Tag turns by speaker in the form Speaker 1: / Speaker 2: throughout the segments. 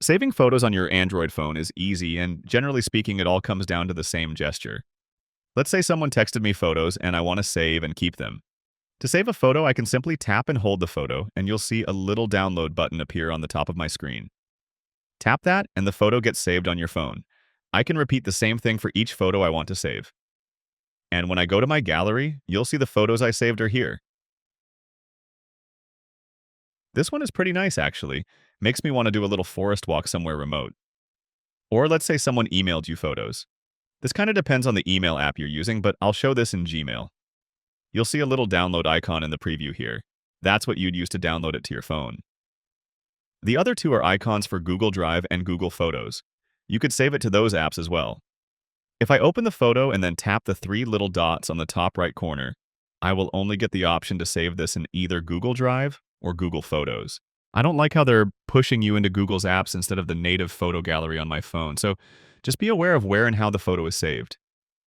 Speaker 1: Saving photos on your Android phone is easy, and generally speaking, it all comes down to the same gesture. Let's say someone texted me photos and I want to save and keep them. To save a photo, I can simply tap and hold the photo, and you'll see a little download button appear on the top of my screen. Tap that, and the photo gets saved on your phone. I can repeat the same thing for each photo I want to save. And when I go to my gallery, you'll see the photos I saved are here. This one is pretty nice, actually. Makes me want to do a little forest walk somewhere remote. Or let's say someone emailed you photos. This kind of depends on the email app you're using, but I'll show this in Gmail. You'll see a little download icon in the preview here. That's what you'd use to download it to your phone. The other two are icons for Google Drive and Google Photos. You could save it to those apps as well. If I open the photo and then tap the three little dots on the top right corner, I will only get the option to save this in either Google Drive or Google Photos. I don't like how they're pushing you into Google's apps instead of the native photo gallery on my phone, so just be aware of where and how the photo is saved.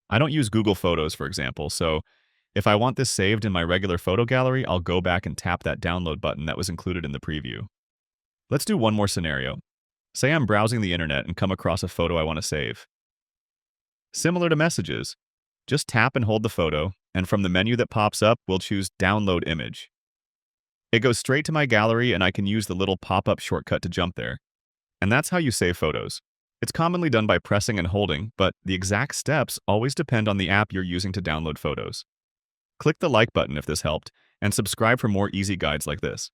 Speaker 1: I don't use Google Photos, for example, so if I want this saved in my regular photo gallery, I'll go back and tap that download button that was included in the preview. Let's do one more scenario. Say I'm browsing the internet and come across a photo I want to save. Similar to messages, just tap and hold the photo, and from the menu that pops up, we'll choose Download Image. It goes straight to my gallery, and I can use the little pop-up shortcut to jump there. And that's how you save photos. It's commonly done by pressing and holding, but the exact steps always depend on the app you're using to download photos. Click the like button if this helped, and subscribe for more easy guides like this.